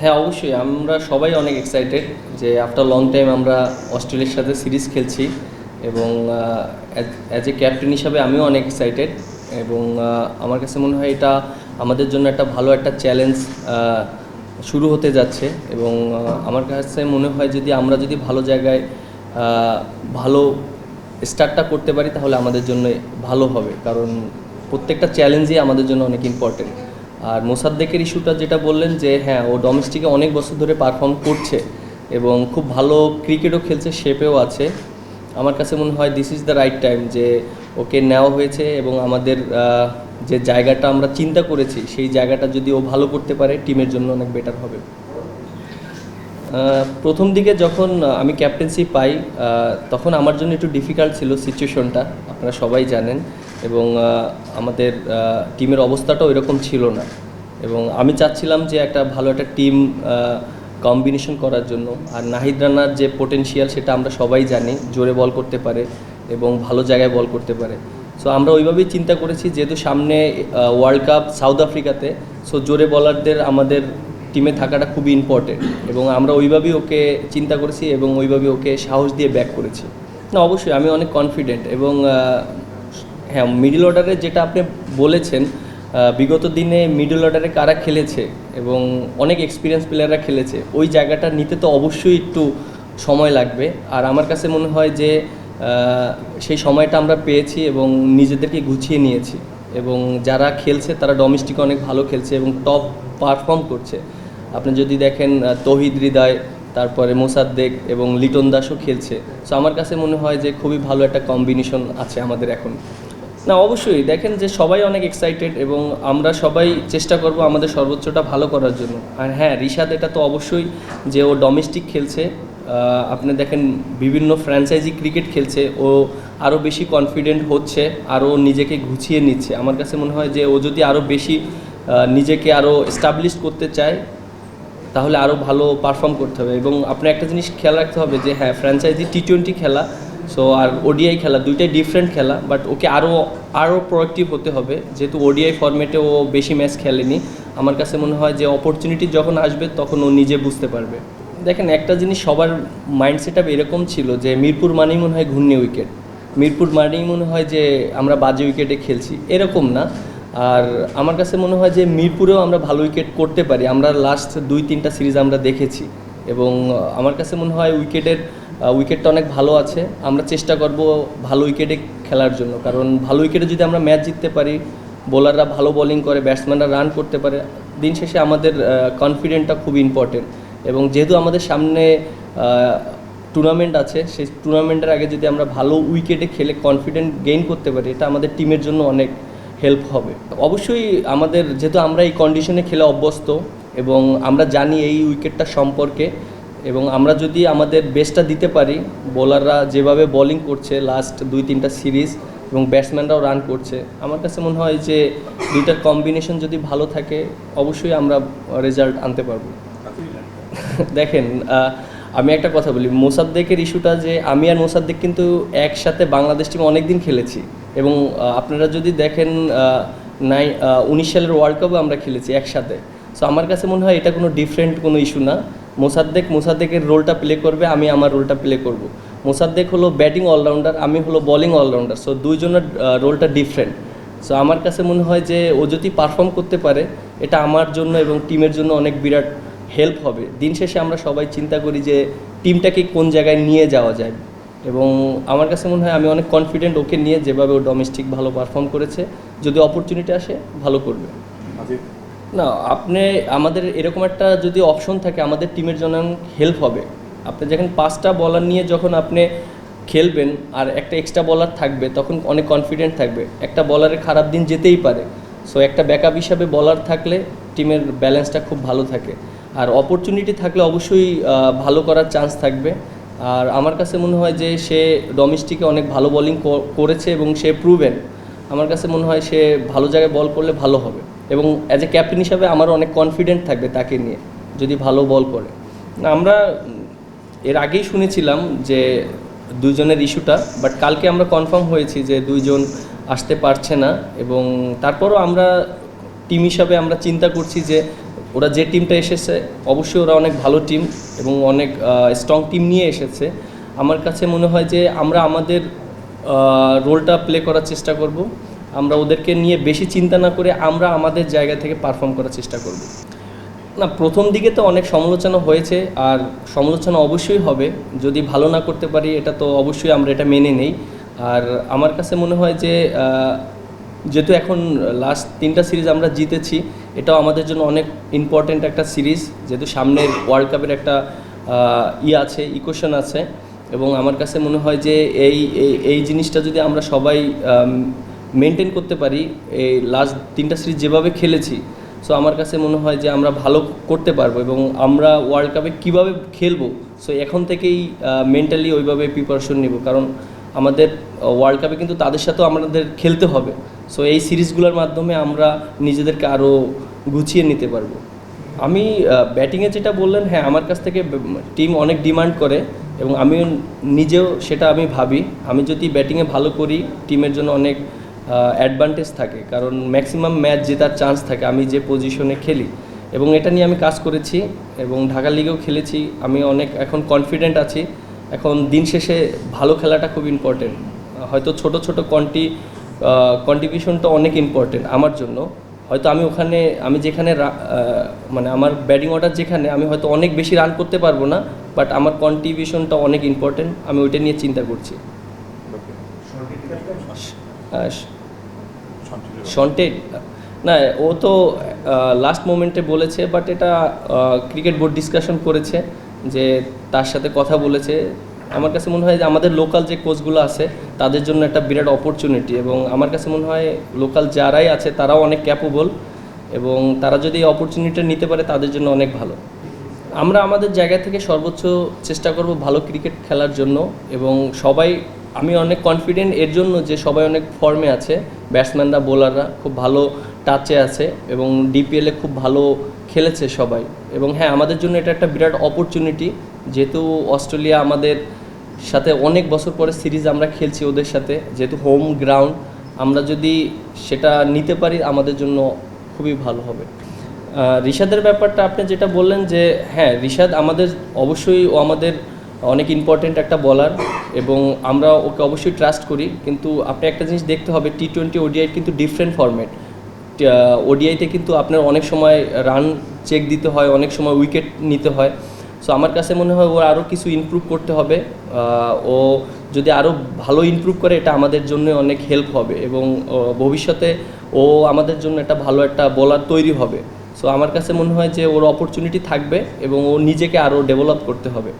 হ্যাঁ, অবশ্যই আমরা সবাই অনেক এক্সাইটেড যে আফটার লং টাইম আমরা অস্ট্রেলিয়ার সাথে সিরিজ খেলছি এবং অ্যাজ এ ক্যাপ্টেন হিসাবে আমিও অনেক এক্সাইটেড এবং আমার কাছে মনে হয় এটা আমাদের জন্য একটা ভালো একটা চ্যালেঞ্জ শুরু হতে যাচ্ছে এবং আমার কাছে মনে হয় আমরা যদি ভালো জায়গায় ভালো স্টার্টটা করতে পারি তাহলে আমাদের জন্য ভালো হবে, কারণ প্রত্যেকটা চ্যালেঞ্জই আমাদের জন্য অনেক ইম্পর্টেন্ট। আর মোসাদ্দেকের ইস্যুটা যেটা বললেন যে হ্যাঁ, ও ডোমেস্টিকে অনেক বছর ধরে পারফর্ম করছে এবং খুব ভালো ক্রিকেটও খেলছে, শেপেও আছে। আমার কাছে মনে হয় this is the right time যে ওকে নেওয়া হয়েছে এবং আমাদের যে জায়গাটা আমরা চিন্তা করেছি সেই জায়গাটা যদি ও ভালো করতে পারে টিমের জন্য অনেক বেটার হবে। প্রথম দিকে যখন আমি ক্যাপ্টেন্সি পাই তখন আমার জন্য একটু ডিফিকাল্ট ছিল সিচুয়েশনটা, আপনারা সবাই জানেন, এবং আমাদের টিমের অবস্থাটাও এরকম ছিল না এবং আমি চাচ্ছিলাম যে একটা ভালো একটা টিম কম্বিনেশন করার জন্য। আর নাহিদ রানার যে পোটেনশিয়াল সেটা আমরা সবাই জানি, জোরে বল করতে পারে এবং ভালো জায়গায় বল করতে পারে। সো আমরা ওইভাবেই চিন্তা করেছি, যেহেতু সামনে ওয়ার্ল্ড কাপ সাউথ আফ্রিকাতে, সো জোরে বলারদের আমাদের টিমে থাকাটা খুবই ইম্পর্টেন্ট এবং আমরা ওইভাবেই ওকে চিন্তা করেছি এবং ওইভাবেই ওকে সাহস দিয়ে ব্যাক করেছি। না, অবশ্যই আমি অনেক কনফিডেন্ট এবং হ্যাঁ, মিডল অর্ডারে যেটা আপনি বলেছেন, বিগত দিনে মিডল অর্ডারে কারা খেলেছে এবং অনেক এক্সপিরিয়েন্স প্লেয়াররা খেলেছে, ওই জায়গাটা নিতে তো অবশ্যই একটু সময় লাগবে। আর আমার কাছে মনে হয় যে সেই সময়টা আমরা পেয়েছি এবং নিজেদেরকে গুছিয়ে নিয়েছি এবং যারা খেলছে তারা ডোমেস্টিকে অনেক ভালো খেলছে এবং টপ পারফর্ম করছে। আপনি যদি দেখেন তৌহিদ হৃদয়, তারপরে মোসাদ্দেক এবং লিটন দাসও খেলছে। সো আমার কাছে মনে হয় যে খুবই ভালো একটা কম্বিনেশন আছে আমাদের এখন। না, অবশ্যই দেখেন যে সবাই অনেক এক্সাইটেড এবং আমরা সবাই চেষ্টা করব আমাদের সর্বোচ্চটা ভালো করার জন্য। আর হ্যাঁ, রিশাদ এটা তো অবশ্যই যে ও ডোমেস্টিক খেলছে, আপনি দেখেন বিভিন্ন ফ্র্যাঞ্চাইজি ক্রিকেট খেলছে, ও আরও বেশি কনফিডেন্ট হচ্ছে, আরও নিজেকে গুছিয়ে নিচ্ছে। আমার কাছে মনে হয় যে ও যদি আরও বেশি নিজেকে আরও এস্টাবলিশ করতে চায় তাহলে আরও ভালো পারফর্ম করতে হবে। এবং আপনার একটা জিনিস খেয়াল রাখতে হবে যে হ্যাঁ, ফ্র্যাঞ্চাইজি টি-20 খেলা, সো আর ওডিআই খেলা দুইটাই ডিফারেন্ট খেলা, বাট ওকে আরও প্রোয়াক্টিভ হতে হবে, যেহেতু ওডিআই ফরম্যাটে ও বেশি ম্যাচ খেলেনি। আমার কাছে মনে হয় যে অপরচুনিটি যখন আসবে তখন ও নিজে বুঝতে পারবে। দেখেন, একটা জিনিস সবার মাইন্ডসেট আপ এরকম ছিল যে মিরপুর মানেই মনে হয় ঘূর্ণি উইকেট, মিরপুর মানেই মনে হয় যে আমরা বাজে উইকেটে খেলছি, এরকম না। আর আমার কাছে মনে হয় যে মিরপুরেও আমরা ভালো উইকেট করতে পারি, আমরা লাস্ট 2-3টা সিরিজ আমরা দেখেছি এবং আমার কাছে মনে হয় উইকেটটা অনেক ভালো আছে। আমরা চেষ্টা করব ভালো উইকেটে খেলার জন্য, কারণ ভালো উইকেটে যদি আমরা ম্যাচ জিততে পারি, বোলাররা ভালো বোলিং করে, ব্যাটসম্যানরা রান করতে পারে, দিন শেষে আমাদের কনফিডেন্টটা খুব ইম্পর্টেন্ট। এবং যেহেতু আমাদের সামনে টুর্নামেন্ট আছে, সেই টুর্নামেন্টের আগে যদি আমরা ভালো উইকেটে খেলে কনফিডেন্ট গেইন করতে পারি, এটা আমাদের টিমের জন্য অনেক হেল্প হবে। অবশ্যই আমাদের, যেহেতু আমরা এই কন্ডিশনে খেলে অভ্যস্ত এবং আমরা জানি এই উইকেটটা সম্পর্কে, এবং আমরা যদি আমাদের বেস্টটা দিতে পারি, বোলাররা যেভাবে বোলিং করছে লাস্ট 2-3টা সিরিজ এবং ব্যাটসম্যানরাও রান করছে, আমার কাছে মনে হয় যে দুইটার কম্বিনেশন যদি ভালো থাকে অবশ্যই আমরা রেজাল্ট আনতে পারবো। দেখেন, আমি একটা কথা বলি, মোসাদ্দেকের ইস্যুটা যে আমি আর মোসাদ্দেক কিন্তু একসাথে বাংলাদেশ টিমে অনেক দিন খেলেছি এবং আপনারা যদি দেখেন 19 সালের ওয়ার্ল্ড কাপে আমরা খেলেছি একসাথে। সো আমার কাছে মনে হয় এটা কোনো ডিফারেন্ট কোনো ইস্যু না। মোসাদ্দেকের রোলটা প্লে করবে, আমি আমার রোলটা প্লে করব। মোসাদ্দেক হলো ব্যাটিং অলরাউন্ডার, আমি হলো বোলিং অলরাউন্ডার, সো দুইজনের রোলটা ডিফারেন্ট। সো আমার কাছে মনে হয় যে ও যদি পারফর্ম করতে পারে এটা আমার জন্য এবং টিমের জন্য অনেক বিরাট হেল্প হবে। দিন শেষে আমরা সবাই চিন্তা করি যে টিমটাকে কোন জায়গায় নিয়ে যাওয়া যায়, এবং আমার কাছে মনে হয় আমি অনেক কনফিডেন্ট ওকে নিয়ে, যেভাবে ও ডোমেস্টিক ভালো পারফর্ম করেছে, যদি অপরচুনিটি আসে ভালো করবে। না, আমাদের এরকম একটা যদি অপশন থাকে আমাদের টিমের জন্য হেল্প হবে। আপনি যখন 5টা বলার নিয়ে যখন আপনি খেলবেন আর একটা এক্সট্রা বলার থাকবে, তখন অনেক কনফিডেন্ট থাকবে। একটা বলারের খারাপ দিন যেতেই পারে, সো একটা ব্যাকআপ হিসাবে বলার থাকলে টিমের ব্যালেন্সটা খুব ভালো থাকে। আর অপরচুনিটি থাকলে অবশ্যই ভালো করার চান্স থাকবে। আর আমার কাছে মনে হয় যে সে ডোমেস্টিকে অনেক ভালো বোলিং করেছে এবং সে প্রুভেন। আমার কাছে মনে হয় সে ভালো জায়গায় বল করলে ভালো হবে এবং অ্যাজ এ ক্যাপ্টেন হিসাবে আমারও অনেক কনফিডেন্ট থাকবে তাকে নিয়ে, যদি ভালো বল করে। আমরা এর আগেই শুনেছিলাম যে দুজনের ইস্যুটা, বাট কালকে আমরা কনফার্ম হয়েছি যে দুইজন আসতে পারছে না এবং তারপরও আমরা টিম হিসাবে আমরা চিন্তা করছি যে ওরা যে টিমটা এসেছে অবশ্যই ওরা অনেক ভালো টিম এবং অনেক স্ট্রং টিম নিয়ে এসেছে। আমার কাছে মনে হয় যে আমরা আমাদের রোলটা প্লে করার চেষ্টা করব, আমরা ওদেরকে নিয়ে বেশি চিন্তা না করে আমরা আমাদের জায়গা থেকে পারফর্ম করার চেষ্টা করব। না, প্রথম দিকে তো অনেক সমালোচনা হয়েছে, আর সমালোচনা অবশ্যই হবে। যদি ভালো না করতে পারি এটা তো অবশ্যই আমরা এটা মেনে নেই। আর আমার কাছে মনে হয় যে যেহেতু এখন লাস্ট 3টা সিরিজ আমরা জিতেছি, এটাও আমাদের জন্য অনেক ইম্পর্ট্যান্ট একটা সিরিজ, যেহেতু সামনের ওয়ার্ল্ড কাপের একটা আছে, ইকুয়েশন আছে। এবং আমার কাছে মনে হয় যে এই এই জিনিসটা যদি আমরা সবাই মেনটেন করতে পারি, এই লাস্ট 3টা সিরিজ যেভাবে খেলেছি, সো আমার কাছে মনে হয় যে আমরা ভালো করতে পারবো এবং আমরা ওয়ার্ল্ড কাপে কীভাবে খেলবো, সো এখন থেকেই মেন্টালি ওইভাবে প্রিপারেশন নেব। কারণ আমাদের ওয়ার্ল্ড কাপে কিন্তু তাদের সাথেও আমাদের খেলতে হবে। সো এই সিরিজগুলোর মাধ্যমে আমরা নিজেদেরকে আরও গুছিয়ে নিতে পারবো। আমি ব্যাটিংয়ে যেটা বললেন, হ্যাঁ আমার কাছ থেকে টিম অনেক ডিমান্ড করে এবং আমিও নিজেও সেটা আমি ভাবি। আমি যদি ব্যাটিংয়ে ভালো করি টিমের জন্য অনেক অ্যাডভান্টেজ থাকে, কারণ ম্যাক্সিমাম ম্যাচ জেতার চান্স থাকে আমি যে পজিশনে খেলি। এবং এটা নিয়ে আমি কাজ করেছি এবং ঢাকা লিগেও খেলেছি। আমি অনেক এখন কনফিডেন্ট আছি। এখন দিন শেষে ভালো খেলাটা খুব ইম্পর্টেন্ট। হয়তো ছোট ছোট কন্ট্রিবিউশনটা অনেক ইম্পর্টেন্ট আমার জন্য। হয়তো আমি যেখানে মানে আমার ব্যাটিং অর্ডার যেখানে, আমি হয়তো অনেক বেশি রান করতে পারবো না, বাট আমার কন্ট্রিবিউশনটা অনেক ইম্পর্টেন্ট। আমি ওইটা নিয়ে চিন্তা করছি। শন্টেড না, ও তো লাস্ট মোমেন্টে বলেছে, বাট এটা ক্রিকেট বোর্ড ডিসকাশন করেছে, যে তার সাথে কথা বলেছে। আমার কাছে মনে হয় যে আমাদের লোকাল যে কোচগুলো আছে তাদের জন্য একটা বিরাট অপরচুনিটি, এবং আমার কাছে মনে হয় লোকাল যারাই আছে তারাও অনেক ক্যাপেবল, এবং তারা যদি এই অপরচুনিটিটা নিতে পারে তাদের জন্য অনেক ভালো। আমরা আমাদের জায়গা থেকে সর্বোচ্চ চেষ্টা করব ভালো ক্রিকেট খেলার জন্য, এবং আমি অনেক কনফিডেন্ট এর জন্য যে সবাই অনেক ফর্মে আছে। ব্যাটসম্যানরা, বোলাররা খুব ভালো টাচে আছে এবং ডিপিএলে খুব ভালো খেলেছে সবাই। এবং হ্যাঁ, আমাদের জন্য এটা একটা বিরাট অপরচুনিটি, যেহেতু অস্ট্রেলিয়া আমাদের সাথে অনেক বছর পরে সিরিজ আমরা খেলছি ওদের সাথে, যেহেতু হোম গ্রাউন্ড, আমরা যদি সেটা নিতে পারি আমাদের জন্য খুবই ভালো হবে। রিশাদের ব্যাপারটা আপনি যেটা বললেন, যে হ্যাঁ রিশাদ অবশ্যই ও আমাদের অনেক ইম্পর্টেন্ট একটা বলার, এবং আমরা ওকে অবশ্যই ট্রাস্ট করি। কিন্তু আপনি একটা জিনিস দেখতে হবে, T20 ODI কিন্তু ডিফারেন্ট ফরম্যাট। ওডিআইতে কিন্তু আপনার অনেক সময় রান চেক দিতে হয়, অনেক সময় উইকেট নিতে হয়। সো আমার কাছে মনে হয় ওর আরও কিছু ইমপ্রুভ করতে হবে। ও যদি আরও ভালো ইমপ্রুভ করে এটা আমাদের জন্য অনেক হেল্প হবে, এবং ভবিষ্যতে ও আমাদের জন্য একটা ভালো একটা বোলার তৈরি হবে। সো আমার কাছে মনে হয় যে ওর অপরচুনিটি থাকবে এবং ও নিজেকে আরও ডেভেলপ করতে হবে।